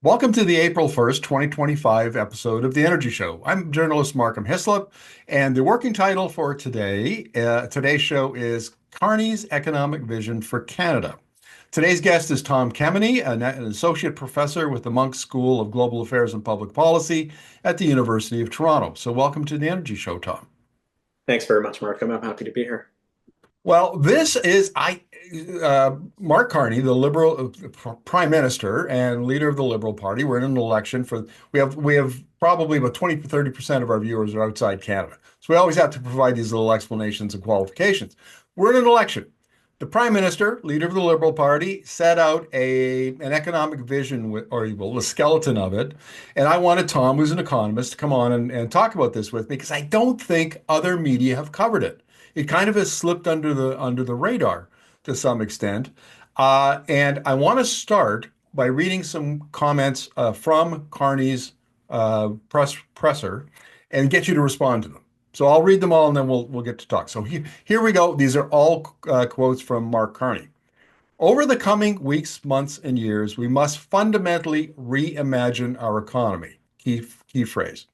Welcome to the April 1st, 2025 episode of the Energy Show. I'm journalist Markham Hislop, and the working title for today's show is Carney's Economic Vision for Canada. Today's guest is Tom Kemeny, an associate professor with the Munk School of Global Affairs and Public Policy at the University of Toronto. So welcome to the Energy Show, Tom. Thanks very much, Mark. I'm happy to be here. Well, this is Mark Carney, the Liberal Prime Minister and leader of the Liberal Party. We're in an election for we have probably about 20 to 30% of our viewers are outside Canada. So we always have to provide these little explanations and qualifications. We're in an election. The Prime Minister, leader of the Liberal Party, set out an economic vision, the skeleton of it. And I wanted Tom, who's an economist, to come on and talk about this with me because I don't think other media have covered it. It kind of has slipped under the radar to some extent. And I want to start by reading some comments from Carney's presser and get you to respond to them. So I'll read them all and then we'll get to talk. So here we go. These are all quotes from Mark Carney. Over the coming weeks, months, and years, we must fundamentally reimagine our economy. Key phrase.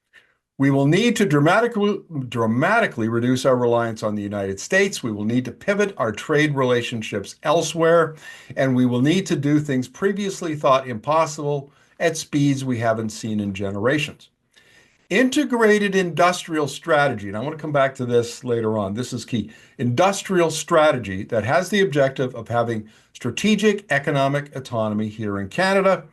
We will need to dramatically reduce our reliance on the United States. We will need to pivot our trade relationships elsewhere, and we will need to do things previously thought impossible at speeds we haven't seen in generations. Integrated industrial strategy, and I want to come back to this later on. This is key. Industrial strategy that has the objective of having strategic economic autonomy here in Canada.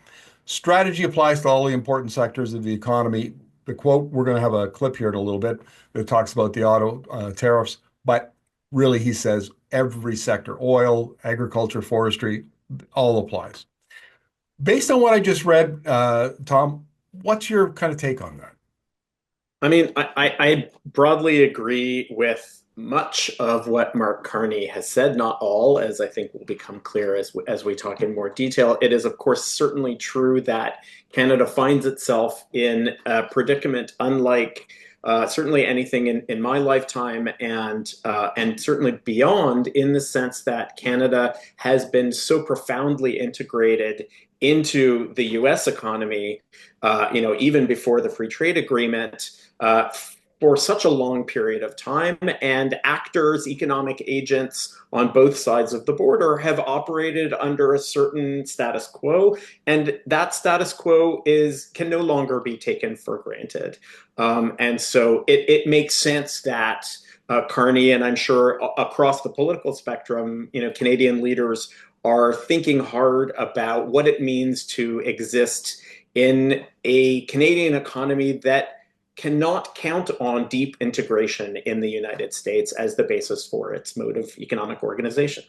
Strategy applies to all the important sectors of the economy. The quote, we're going to have a clip here in a little bit that talks about the auto tariffs, but really he says every sector, oil, agriculture, forestry, all applies. Based on what I just read, Tom, what's your kind of take on that? I broadly agree with much of what Mark Carney has said, not all, as I think will become clear as we talk in more detail. It is, of course, certainly true that Canada finds itself in a predicament unlike certainly anything in my lifetime and certainly beyond, in the sense that Canada has been so profoundly integrated into the U.S. economy, even before the free trade agreement, for such a long period of time. And actors, economic agents on both sides of the border have operated under a certain status quo. And that status quo can no longer be taken for granted. And so it makes sense that Carney, and I'm sure across the political spectrum, Canadian leaders are thinking hard about what it means to exist in a Canadian economy that cannot count on deep integration in the United States as the basis for its mode of economic organization.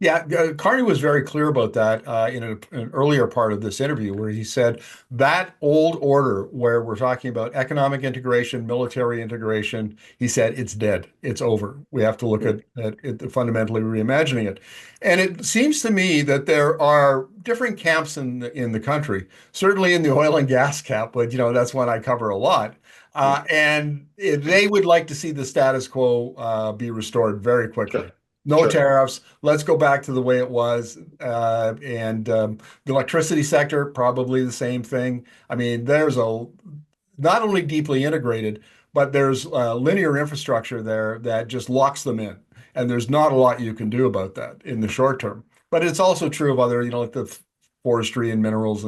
Yeah, Carney was very clear about that in an earlier part of this interview, where he said that old order where we're talking about economic integration, military integration, he said it's dead, it's over. We have to look at fundamentally reimagining it. And it seems to me that there are different camps in the country, certainly in the oil and gas camp, but that's one I cover a lot. And they would like to see the status quo be restored very quickly. Sure. No Sure. tariffs. Let's go back to the way it was. And the electricity sector, probably the same thing. I mean, there's not only deeply integrated, but there's linear infrastructure there that just locks them in. And there's not a lot you can do about that in the short term. But it's also true of other, like the forestry and minerals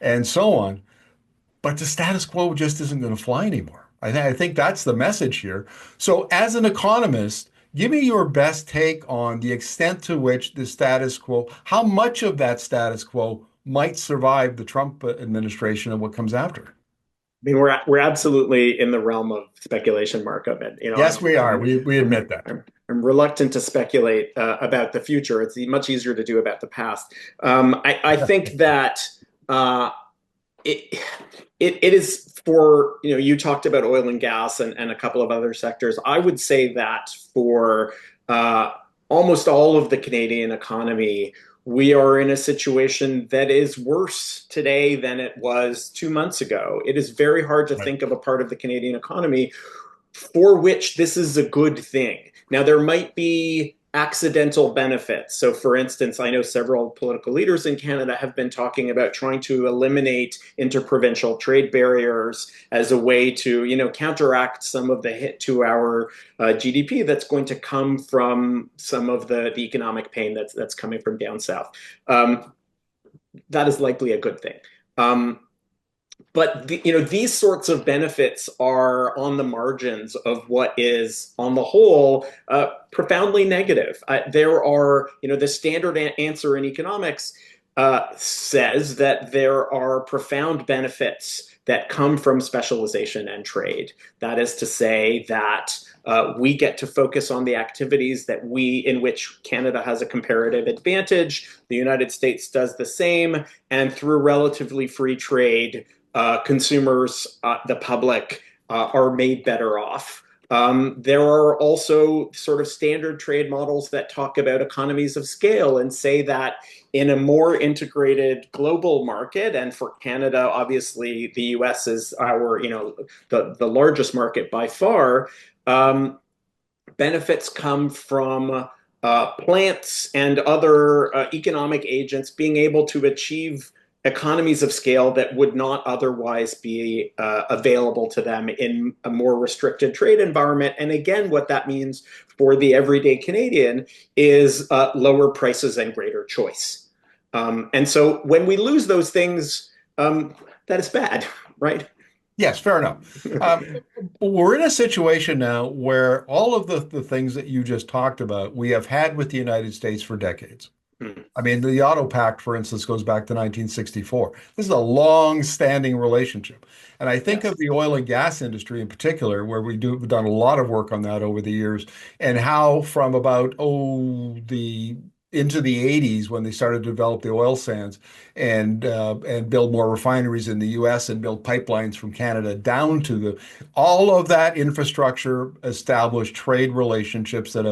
and so on. But the status quo just isn't going to fly anymore. I think that's the message here. So as an economist, give me your best take on the extent to which the status quo, how much of that status quo might survive the Trump administration and what comes after. We're absolutely in the realm of speculation, Mark, of it. Yes, we are. We admit that. I'm reluctant to speculate about the future. It's much easier to do about the past. I think that it is for, you talked about oil and gas and a couple of other sectors. I would say that for almost all of the Canadian economy, we are in a situation that is worse today than it was 2 months ago. It is very hard to think of a part of the Canadian economy for which this is a good thing. Now, there might be accidental benefits. So, for instance, I know several political leaders in Canada have been talking about trying to eliminate interprovincial trade barriers as a way to, counteract some of the hit to our GDP that's going to come from some of the economic pain that's coming from down south. Um, that is likely a good thing. Um, but these sorts of benefits are on the margins of what is on the whole profoundly negative. There are the standard answer in economics says that there are profound benefits that come from specialization and trade. That is to say that we get to focus on the activities in which Canada has a comparative advantage. The United States does the same, and through relatively free trade, consumers, the public, are made better off. There are also sort of standard trade models that talk about economies of scale and say that in a more integrated global market, and for Canada, obviously the US is the largest market by far, benefits come from plants and other economic agents being able to achieve economies of scale that would not otherwise be available to them in a more restricted trade environment. And again, what that means for the everyday Canadian is lower prices and greater choice. And so when we lose those things, that is bad, right? Yes, fair enough. We're in a situation now where all of the things that you just talked about, we have had with the United States for decades. Mm. I mean, the Auto Pact, for instance, goes back to 1964. This is a long-standing relationship. And I think of Yes. the oil and gas industry in particular, where we've done a lot of work on that over the years, and how from about, the into the 80s when they started to develop the oil sands and build more refineries in the US and build pipelines from Canada down to all of that infrastructure established trade relationships that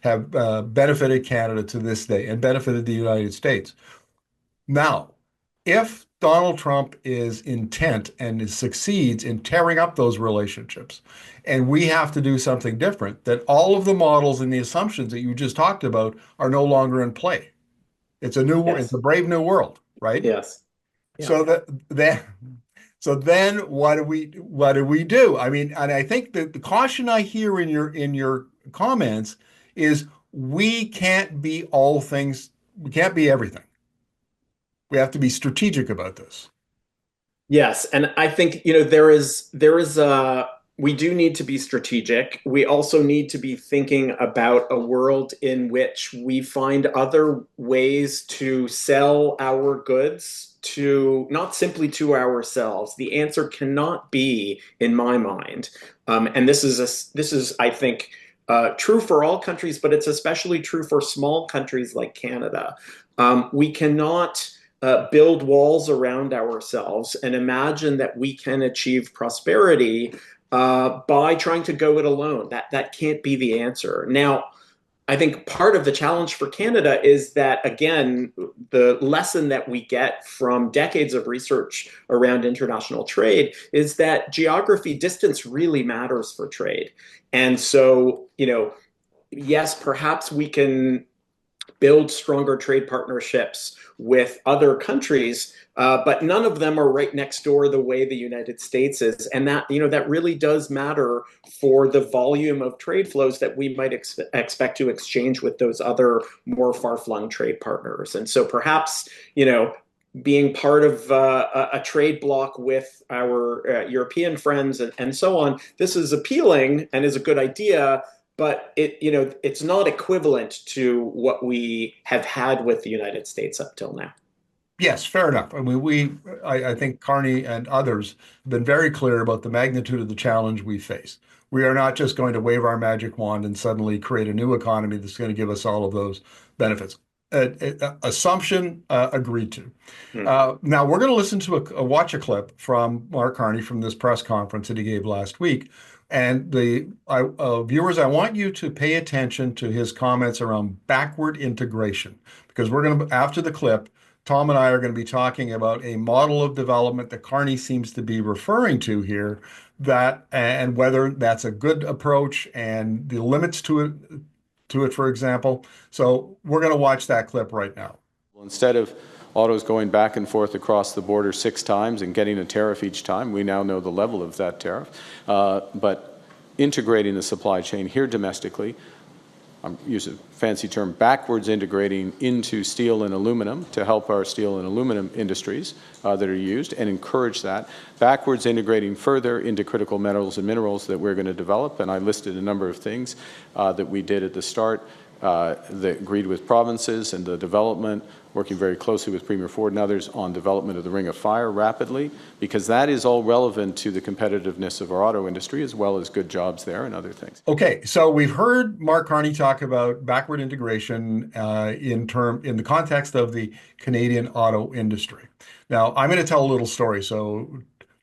have benefited Canada to this day and benefited the United States. Now, if Donald Trump is intent and succeeds in tearing up those relationships, and we have to do something different, that all of the models and the assumptions that you just talked about are no longer in play. It's Yes. a brave new world, right? Yes. Yeah. So that then so then what do we do? I mean, and I think that the caution I hear in your comments is we can't be all things, we can't be everything. We have to be strategic about this. Yes, and I think there is a we do need to be strategic. We also need to be thinking about a world in which we find other ways to sell our goods to not simply to ourselves. The answer cannot be, in my mind, and this is I think true for all countries, but it's especially true for small countries like Canada. We cannot build walls around ourselves and imagine that we can achieve prosperity by trying to go it alone. That can't be the answer. Now, I think part of the challenge for Canada is that, again, the lesson that we get from decades of research around international trade is that geography, distance really matters for trade. And so, yes, perhaps we can build stronger trade partnerships with other countries, but none of them are right next door the way the United States is, and that really does matter for the volume of trade flows that we might expect to exchange with those other more far-flung trade partners. And so perhaps being part of a trade bloc with our European friends and so on, this is appealing and is a good idea, but it's not equivalent to what we have had with the United States up till now. Yes, fair enough. I mean, I think Carney and others have been very clear about the magnitude of the challenge we face. We are not just going to wave our magic wand and suddenly create a new economy that's going to give us all of those benefits. Assumption agreed to. Hmm. Now we're going to listen to watch a clip from Mark Carney from this press conference that he gave last week. And viewers, I want you to pay attention to his comments around backward integration, because we're going to, after the clip, Tom and I are going to be talking about a model of development that Carney seems to be referring to here, that and whether that's a good approach and the limits to to it, for example. So we're going to watch that clip right now. Instead of autos going back and forth across the border 6 times and getting a tariff each time, we now know the level of that tariff. But integrating the supply chain here domestically, I'm using a fancy term, backwards integrating into steel and aluminum to help our steel and aluminum industries that are used and encourage that. Backwards integrating further into critical metals and minerals that we're going to develop. And I listed a number of things that we did at the start that agreed with provinces and the development, working very closely with Premier Ford and others on development of the Ring of Fire rapidly, because that is all relevant to the competitiveness of our auto industry as well as good jobs there and other things. Okay, so we've heard Mark Carney talk about backward integration in the context of the Canadian auto industry. Now, I'm going to tell a little story. So,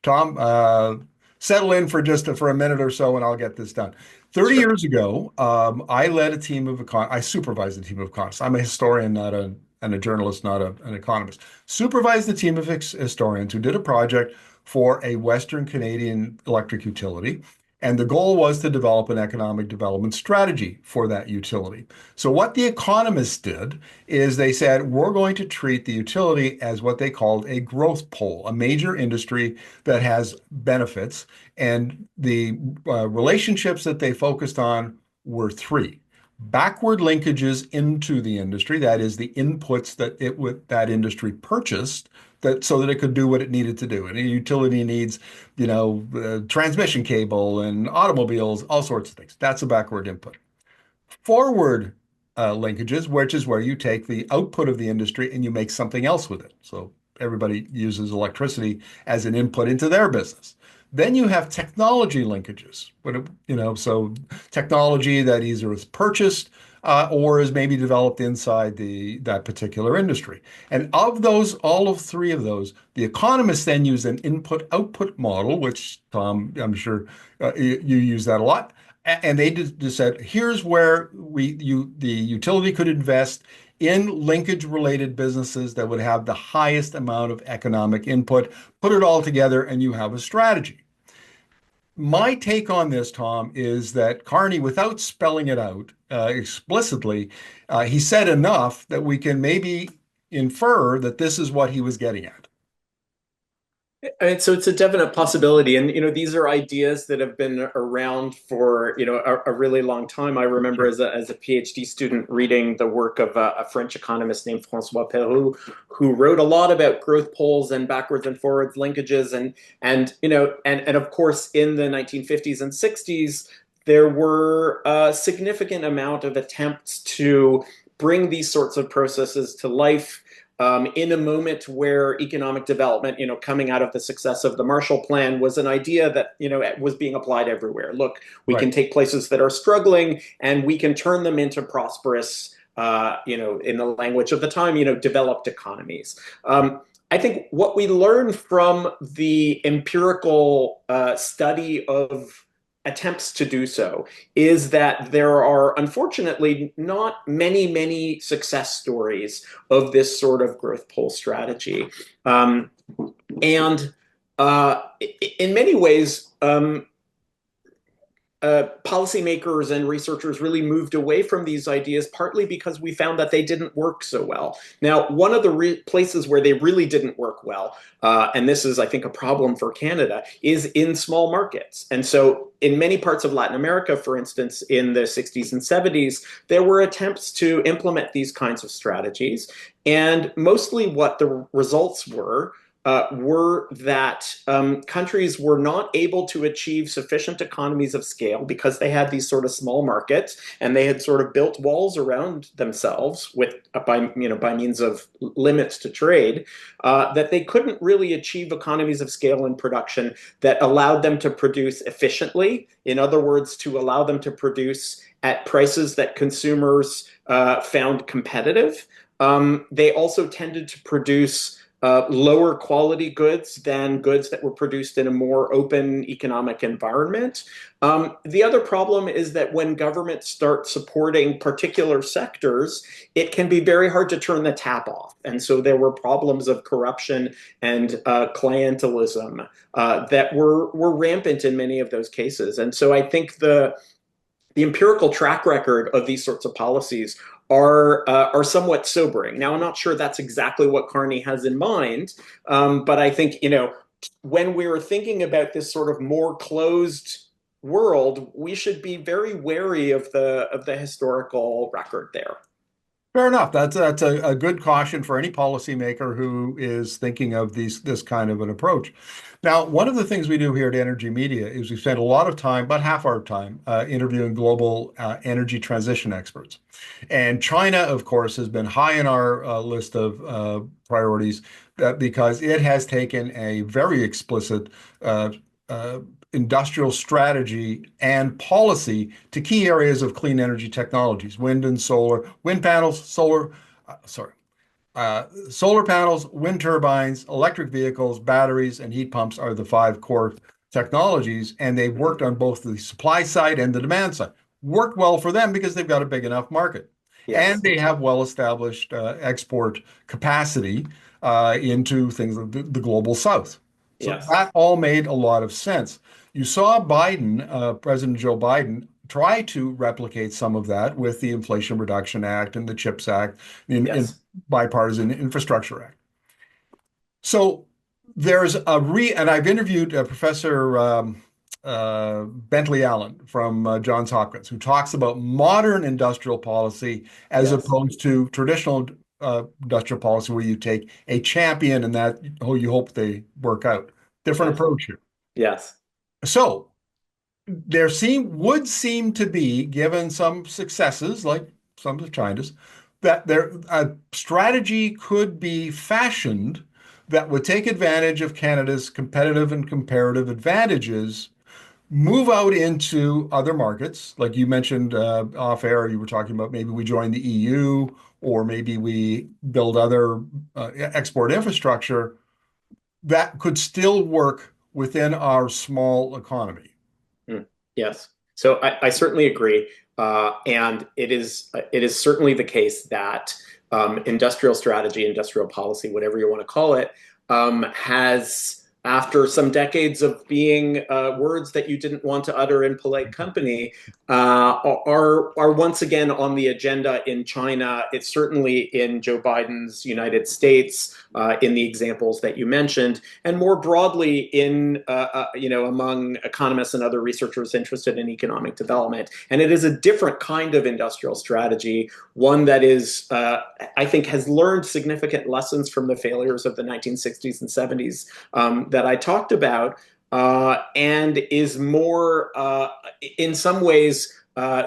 Tom, settle in for a minute or so, and I'll get this done. 30 years ago, I led a team of I supervised a team of economists. I'm a historian, not a journalist, not an economist. Supervised a team of historians who did a project for a Western Canadian electric utility. And the goal was to develop an economic development strategy for that utility. So what the economists did is they said, we're going to treat the utility as what they called a growth pole, a major industry that has benefits. And the relationships that they focused on were 3. Backward linkages into the industry, that is the inputs that that industry purchased, so that it could do what it needed to do. And a utility needs, transmission cable and automobiles, all sorts of things. That's a backward input. Forward linkages, which is where you take the output of the industry and you make something else with it. So everybody uses electricity as an input into their business. Then you have technology linkages, so technology that either is purchased or is maybe developed inside that particular industry. And of those, all of 3 of those, the economists then use an input-output model, which, Tom, I'm sure you use that a lot. And they just said, here's where the utility could invest in linkage-related businesses that would have the highest amount of economic input. Put it all together, and you have a strategy. My take on this, Tom, is that Carney, without spelling it out explicitly, he said enough that we can maybe infer that this is what he was getting at. And so it's a definite possibility. And, these are ideas that have been around for, a really long time. I remember as a PhD student reading the work of a French economist named François Pérou, who wrote a lot about growth poles and backwards and forwards linkages. And of course, in the 1950s and 60s, there were a significant amount of attempts to bring these sorts of processes to life. In a moment where economic development, coming out of the success of the Marshall Plan, was an idea that, was being applied everywhere. Look, we can take places that are struggling and we can turn them into prosperous, in the language of the time, developed economies. I think what we learn from the empirical study of attempts to do so is that there are unfortunately not many success stories of this sort of growth pole strategy. And in many ways, policymakers and researchers really moved away from these ideas, partly because we found that they didn't work so well. Now, one of the places where they really didn't work well, and this is, I think, a problem for Canada, is in small markets. And so in many parts of Latin America, for instance, in the 60s and 70s, there were attempts to implement these kinds of strategies. And mostly what the results were that countries were not able to achieve sufficient economies of scale because they had these sort of small markets and they had sort of built walls around themselves by means of limits to trade, that they couldn't really achieve economies of scale in production that allowed them to produce efficiently. In other words, to allow them to produce at prices that consumers found competitive. They also tended to produce lower quality goods than goods that were produced in a more open economic environment. The other problem is that when governments start supporting particular sectors, it can be very hard to turn the tap off. And so there were problems of corruption and clientelism that were rampant in many of those cases. And so I think the the empirical track record of these sorts of policies are somewhat sobering. Now, I'm not sure that's exactly what Carney has in mind, but I think when we're thinking about this sort of more closed world, we should be very wary of the historical record there. Fair enough. That's a good caution for any policymaker who is thinking of this kind of an approach. Now, one of the things we do here at Energy Media is we spend a lot of time, about half our time, interviewing global energy transition experts. And China, of course, has been high in our list of priorities because it has taken a very explicit uh, uh, industrial strategy and policy to key areas of clean energy technologies, wind and solar, wind panels, solar panels, wind turbines, electric vehicles, batteries, and heat pumps are the five core technologies. And they've worked on both the supply side and the demand side. Worked well for them because they've got a big enough market. And Yes, they have well-established export capacity into things like the global south. So yes, that all made a lot of sense. You saw Biden, President Joe Biden, try to replicate some of that with the Inflation Reduction Act and the CHIPS Act in yes, Bipartisan Infrastructure Act. So there's and I've interviewed Professor Bentley Allen from Johns Hopkins, who talks about modern industrial policy as yes, opposed to traditional industrial policy, where you take a champion and that you hope they work out. Different yes, approach here. yes. So there would seem to be, given some successes like some of China's, that a strategy could be fashioned that would take advantage of Canada's competitive and comparative advantages, move out into other markets, like you mentioned off air. You were talking about maybe we join the EU or maybe we build other export infrastructure that could still work within our small economy. Mm, yes. So I certainly agree, and it is certainly the case that industrial strategy, industrial policy, whatever you want to call it, has, after some decades of being words that you didn't want to utter in polite company, are once again on the agenda in China. It's certainly in Joe Biden's United States, in the examples that you mentioned, and more broadly in among economists and other researchers interested in economic development. And it is a different kind of industrial strategy, one that is, I think, has learned significant lessons from the failures of the 1960s and 70s that I talked about, and is more, in some ways,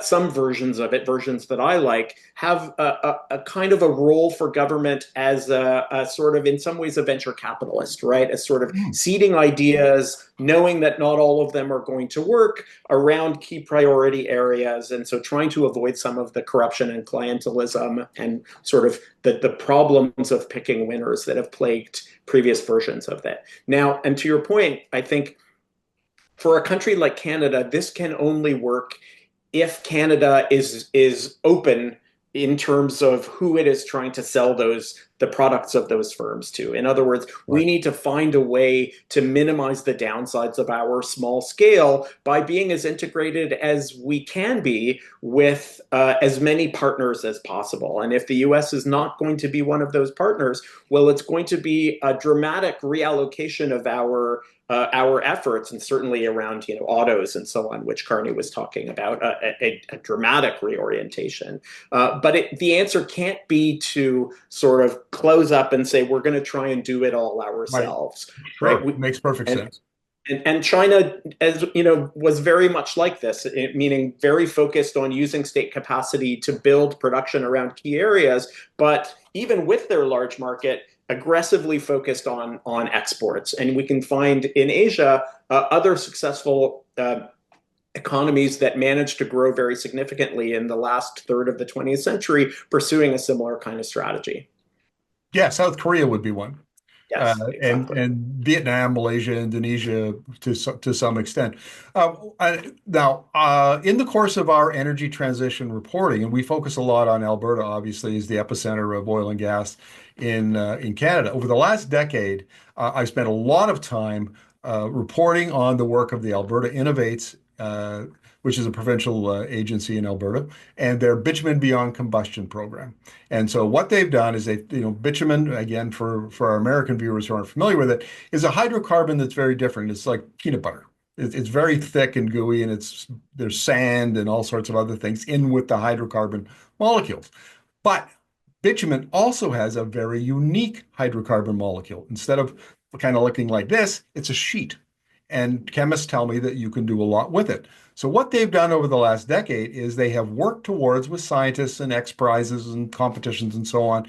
some versions of it, versions that I like, have a kind of a role for government as a sort of, in some ways, a venture capitalist, right? As sort of Hmm. seeding ideas, knowing that not all of them are going to work around key priority areas. And so trying to avoid some of the corruption and clientelism and sort of the problems of picking winners that have plagued previous versions of that. Now, and to your point, I think for a country like Canada, this can only work if Canada is open in terms of who it is trying to sell the products of those firms to. In other words, we Right. need to find a way to minimize the downsides of our small scale by being as integrated as we can be with as many partners as possible. And if the US is not going to be one of those partners, well, it's going to be a dramatic reallocation of our efforts, and certainly around autos and so on, which Carney was talking about, a dramatic reorientation. But the answer can't be to sort of close up and say we're going to try and do it all Right. ourselves, right? Sure. Makes perfect And sense. and China, as was very much like this, meaning very focused on using state capacity to build production around key areas, but even with their large market, aggressively focused on exports. And we can find in Asia other successful economies that managed to grow very significantly in the last third of the 20th century, pursuing a similar kind of strategy. Yeah, South Korea would be one. Yes, And exactly. Vietnam, Malaysia, Indonesia to some extent. Now, in the course of our energy transition reporting, and we focus a lot on Alberta, obviously, is the epicenter of oil and gas in Canada. Over the last decade, I've spent a lot of time reporting on the work of the Alberta Innovates which is a provincial agency in Alberta, and their bitumen beyond combustion program. And so what they've done is bitumen, again, for our American viewers who aren't familiar with it, is a hydrocarbon that's very different. It's like peanut butter. It's very thick and gooey, and there's sand and all sorts of other things in with the hydrocarbon molecules. But bitumen also has a very unique hydrocarbon molecule. Instead of kind of looking like this, it's a sheet. And chemists tell me that you can do a lot with it. So what they've done over the last decade is they have worked towards, with scientists and X prizes and competitions and so on,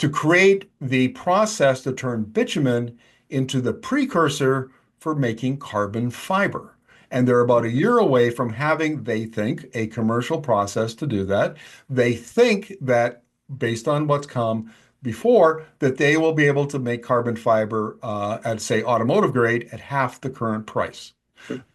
to create the process to turn bitumen into the precursor for making carbon fiber. And they're about a year away from having, they think, a commercial process to do that. They think that, based on what's come before, that they will be able to make carbon fiber at, say, automotive grade at half the current price.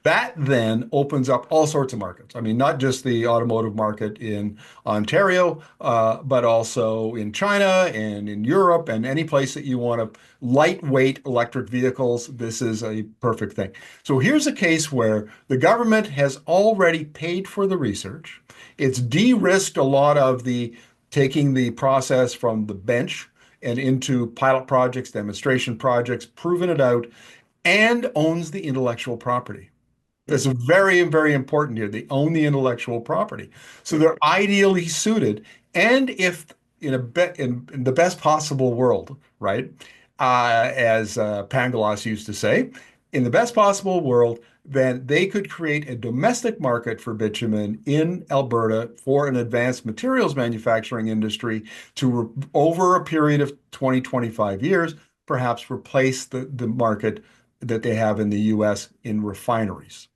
That then opens up all sorts of markets. I mean, not just the automotive market in Ontario, but also in China and in Europe and any place that you want to lightweight electric vehicles. This is a perfect thing. So here's a case where the government has already paid for the research. It's de-risked a lot of the taking the process from the bench and into pilot projects, demonstration projects, proven it out, and owns the intellectual property. That's very, very important here. They own the intellectual property. So they're ideally suited. And if in the best possible world, right, as Pangloss used to say, in the best possible world, then they could create a domestic market for bitumen in Alberta for an advanced materials manufacturing industry to, over a period of 20, 25 years, perhaps replace the market that they have in the US in refineries.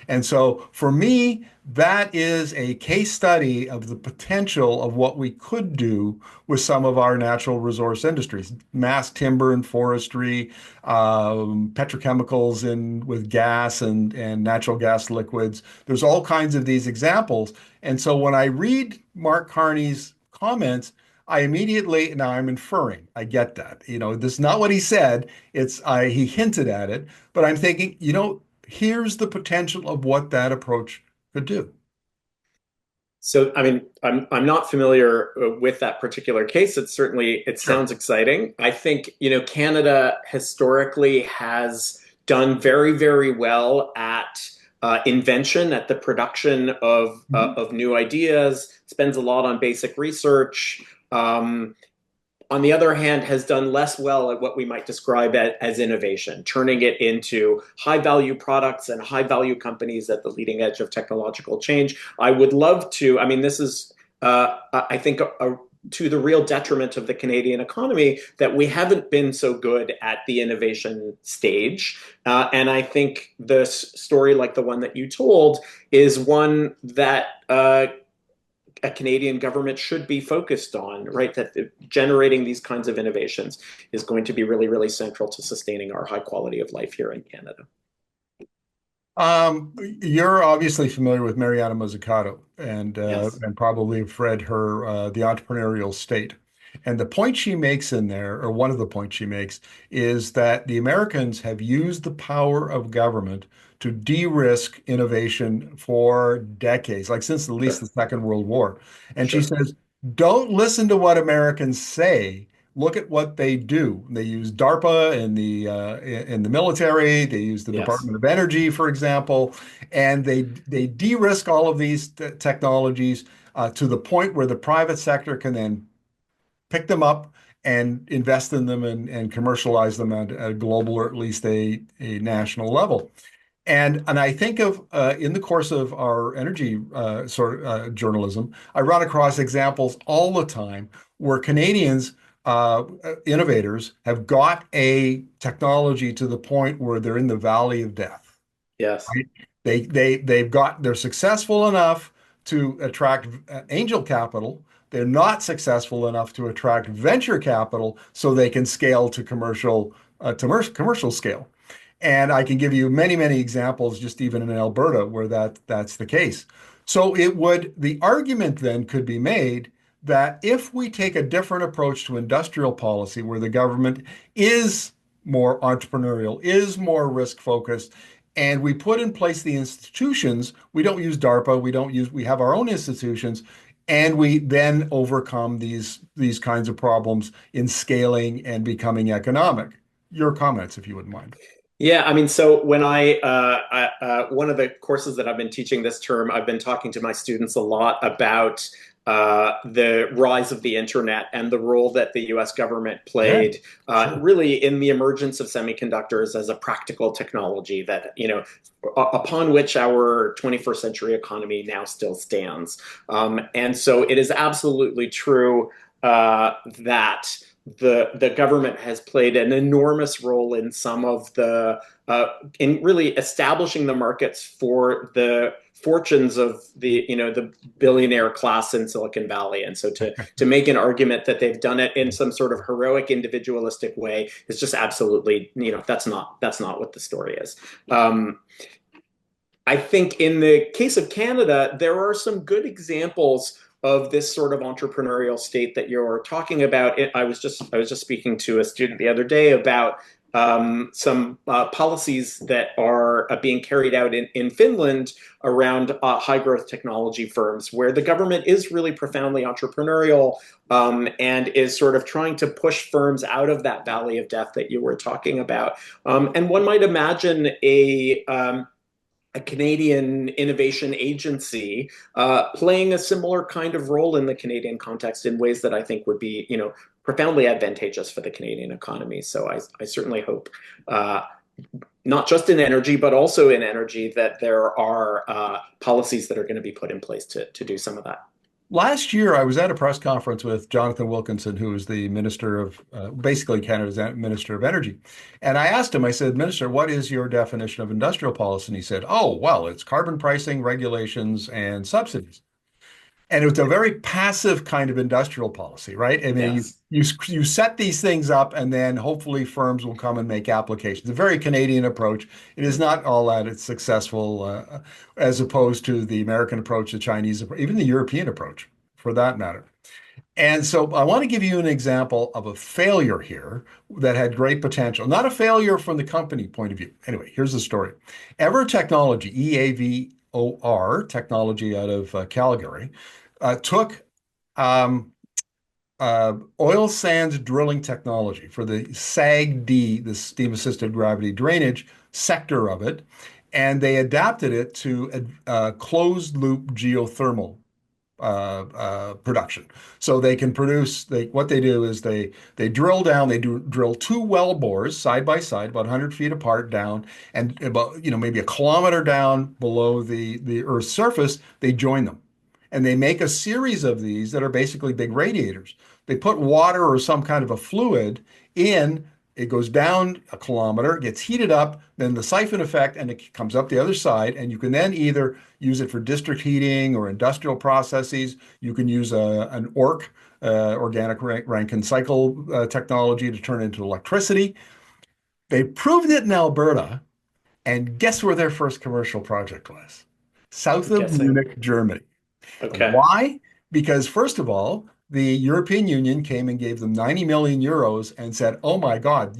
And so for me, that is a case study of the potential of what we could do with some of our natural resource industries, mass timber and forestry, petrochemicals with gas and natural gas liquids. There's all kinds of these examples. And so when I read Mark Carney's comments, I immediately, now I'm inferring, I get that. This is not what he said. He hinted at it, but I'm thinking, here's the potential of what that approach could do. So, I mean, I'm not familiar with that particular case. It sounds exciting. I think, Canada historically has done very, very well at invention, at the production of new ideas, spends a lot on basic research. On the other hand, has done less well at what we might describe as innovation, turning it into high-value products and high-value companies at the leading edge of technological change. I would love to, I mean, this is, I think, to the real detriment of the Canadian economy, that we haven't been so good at the innovation stage. And I think this story, like the one that you told, is one that a Canadian government should be focused on, right? That generating these kinds of innovations is going to be really, really central to sustaining our high quality of life here in Canada. You're obviously familiar with Mariana Mazzucato Yes. and probably have read her The Entrepreneurial State. And the point she makes in there, or one of the points she makes, is that the Americans have used the power of government to de-risk innovation for decades, like since at least the Second World War. And she says, don't listen to what Americans say. Look at what they do. They use DARPA in the military. They use the Department of Energy, for example, and they de-risk all of these technologies to the point where the private sector can then pick them up and invest in them and commercialize them at a global or at least a national level. And I think of in the course of our energy journalism, I run across examples all the time where Canadians innovators have got a technology to the point where they're in the valley of death. Yes. Right? They're successful enough to attract angel capital. They're not successful enough to attract venture capital so they can scale to commercial scale. And I can give you many, many examples just even in Alberta where that's the case. So the argument then could be made that if we take a different approach to industrial policy where the government is more entrepreneurial, is more risk focused, and we put in place the institutions. We don't use DARPA. We have our own institutions, and we then overcome these kinds of problems in scaling and becoming economic. Your comments, if you wouldn't mind. Yeah, I mean, so when one of the courses that I've been teaching this term, I've been talking to my students a lot about the rise of the internet and the role that the US government Yeah, played sure. really in the emergence of semiconductors as a practical technology that, upon which our 21st century economy now still stands. And so it is absolutely true that the government has played an enormous role in some of the in really establishing the markets for the fortunes of the billionaire class in Silicon Valley. And so to make an argument that they've done it in some sort of heroic individualistic way is just absolutely, that's not what the story is. I think in the case of Canada, there are some good examples of this sort of entrepreneurial state that you're talking about. I was just speaking to a student the other day about some policies that are being carried out in Finland around high growth technology firms, where the government is really profoundly entrepreneurial and is sort of trying to push firms out of that valley of death that you were talking about. And one might imagine a Canadian innovation agency playing a similar kind of role in the Canadian context in ways that I think would be, profoundly advantageous for the Canadian economy. So I certainly hope, not just in energy, but also in energy, that there are policies that are going to be put in place to do some of that. Last year, I was at a press conference with Jonathan Wilkinson, who is the Minister of, basically Canada's Minister of Energy. And I asked him, I said, Minister, what is your definition of industrial policy? And he said, oh, well, it's carbon pricing, regulations, and subsidies. And it's a very passive kind of industrial policy, right? I mean, Yes. you set these things up, and then hopefully firms will come and make applications. A very Canadian approach. It is not all that it's successful, as opposed to the American approach, the Chinese, even the European approach, for that matter. And so I want to give you an example of a failure here that had great potential. Not a failure from the company point of view. Anyway, here's the story. Ever Technology, EAVOR, technology out of Calgary, took um, oil sands drilling technology for the SAGD, the steam assisted gravity drainage sector of it, and they adapted it to closed loop geothermal production. So they can produce. What they do is they drill down. Drill two well bores side by side, about 100 feet apart down, and about maybe a kilometer down below the Earth's surface. They join them, and they make a series of these that are basically big radiators. They put water or some kind of a fluid in. It goes down a kilometer, gets heated up, then the siphon effect, and it comes up the other side. And you can then either use it for district heating or industrial processes. You can use an organic Rankine cycle technology to turn it into electricity. They proved it in Alberta, and guess where their first commercial project was? South I'm of guessing. Munich, Germany. Okay. Why? Because first of all, the European Union came and gave them 90 million euros and said, "Oh my God,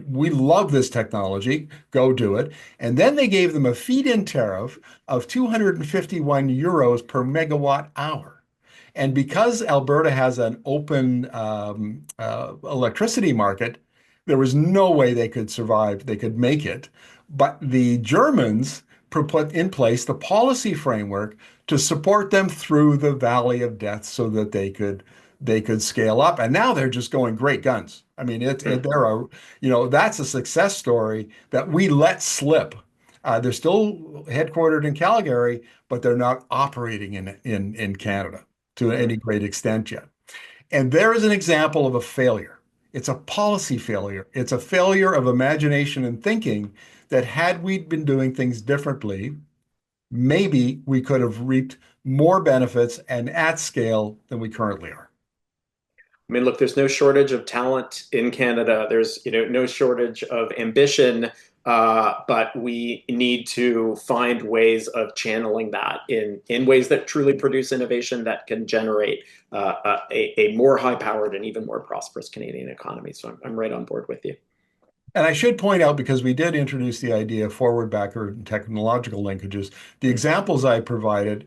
we love this technology. Go do it." And then they gave them a feed-in tariff of 251 euros per megawatt hour. And because Alberta has an open electricity market, there was no way they could survive, they could make it. But the Germans put in place the policy framework to support them through the valley of death so that they could scale up. And now they're just going great guns. I mean, that's a success story that we let slip. They're still headquartered in Calgary, but they're not operating in Canada to any great extent yet. And there is an example of a failure. It's a policy failure. It's a failure of imagination and thinking that had we been doing things differently, maybe we could have reaped more benefits and at scale than we currently are. I mean, look, there's no shortage of talent in Canada. There's, no shortage of ambition, but we need to find ways of channeling that in ways that truly produce innovation that can generate a more high-powered and even more prosperous Canadian economy. So I'm right on board with you. And I should point out, because we did introduce the idea of forward, backward, and technological linkages, the examples I provided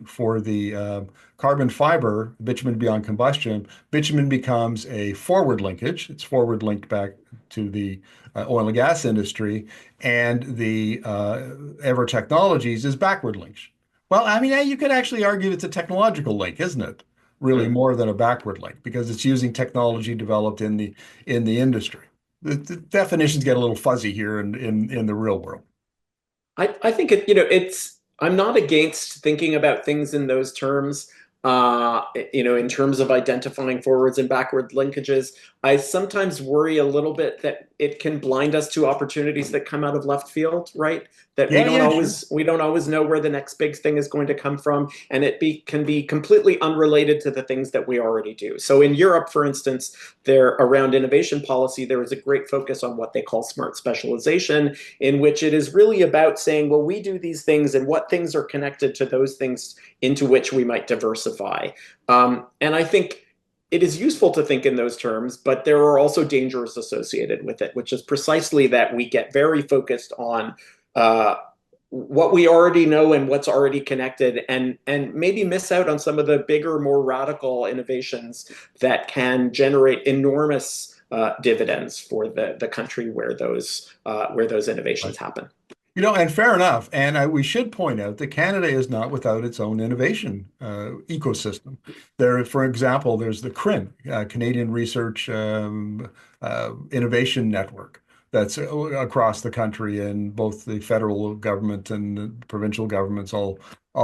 for the carbon fiber, bitumen beyond combustion, bitumen becomes a forward linkage. It's forward linked back to the oil and gas industry, and the Ever Technologies is backward linked. Well, I mean, you could actually argue it's a technological link, isn't it? Really, Mm. more than a backward link, because it's using technology developed in the industry. The definitions get a little fuzzy here in the real world. I think I'm not against thinking about things in those terms. In terms of identifying forwards and backward linkages, I sometimes worry a little bit that it can blind us to opportunities that come out of left field, right? That Yeah, yeah, sure. we don't always know where the next big thing is going to come from, and can be completely unrelated to the things that we already do. So in Europe, for instance, there around innovation policy, there is a great focus on what they call smart specialization, in which it is really about saying, well, we do these things, and what things are connected to those things into which we might diversify. And I think it is useful to think in those terms, but there are also dangers associated with it, which is precisely that we get very focused on uh, what we already know and what's already connected, and maybe miss out on some of the bigger, more radical innovations that can generate enormous dividends for the country where those Right. innovations happen. And fair enough. And we should point out that Canada is not without its own innovation ecosystem. There, for example, there's the CRIN, Canadian Research Innovation Network, that's across the country, and both the federal government and the provincial governments all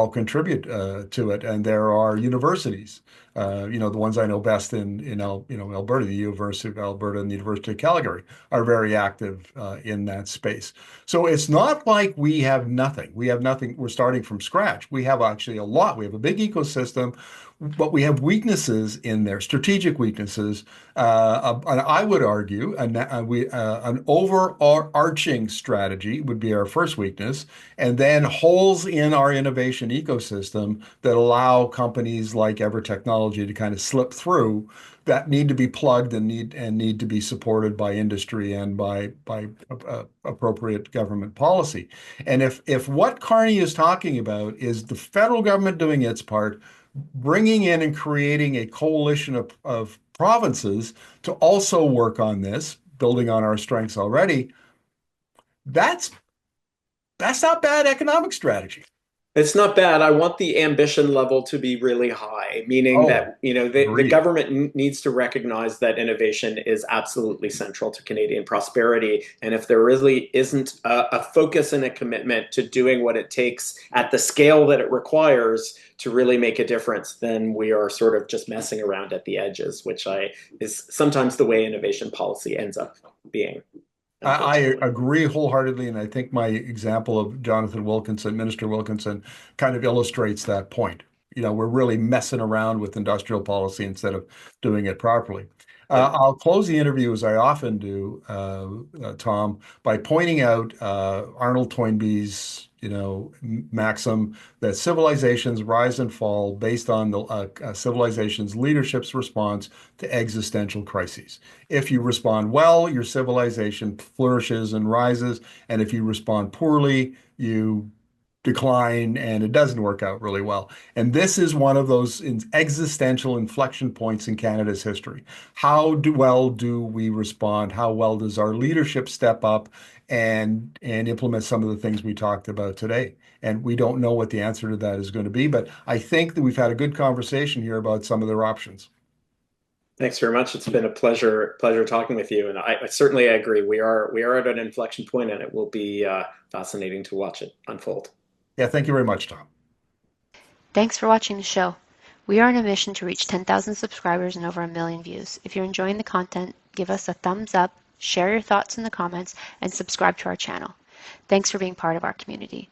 contribute to it. And there are universities, the ones I know best in Alberta, the University of Alberta and the University of Calgary are very active in that space. So it's not like we have nothing. We have nothing. We're starting from scratch. We have actually a lot. We have a big ecosystem, but we have weaknesses in there, strategic weaknesses. And I would argue an overarching strategy would be our first weakness, and then holes in our innovation ecosystem that allow companies like Ever Technology to kind of slip through, that need to be plugged and need to be supported by industry and by appropriate government policy. And if what Carney is talking about is the federal government doing its part, bringing in and creating a coalition of provinces to also work on this, building on our strengths already, that's that's not bad economic strategy. It's not bad. I want the ambition level to be really high, meaning Oh, that, the agreed. government needs to recognize that innovation is absolutely central to Canadian prosperity. And if there really isn't a focus and a commitment to doing what it takes at the scale that it requires to really make a difference, then we are sort of just messing around at the edges, is sometimes the way innovation policy ends up being, I unfortunately. agree wholeheartedly, and I think my example of Jonathan Wilkinson, Minister Wilkinson, kind of illustrates that point. We're really messing around with industrial policy instead of doing it properly. Yeah. I'll close the interview, as I often do, Tom, by pointing out Arnold Toynbee's, maxim that civilizations rise and fall based on the civilization's leadership's response to existential crises. If you respond well, your civilization flourishes and rises. And if you respond poorly, you decline and it doesn't work out really well. And this is one of those existential inflection points in Canada's history. Well do we respond? How well does our leadership step up and implement some of the things we talked about today? And we don't know what the answer to that is going to be, but I think that we've had a good conversation here about some of their options. Thanks very much. It's been a pleasure talking with you, and I certainly agree. We are at an inflection point, and it will be fascinating to watch it unfold. Yeah, thank you very much, Tom. Thanks for watching the show. We are on a mission to reach 10,000 subscribers and over 1 million views. If you're enjoying the content, give us a thumbs up, share your thoughts in the comments, and subscribe to our channel. Thanks for being part of our community.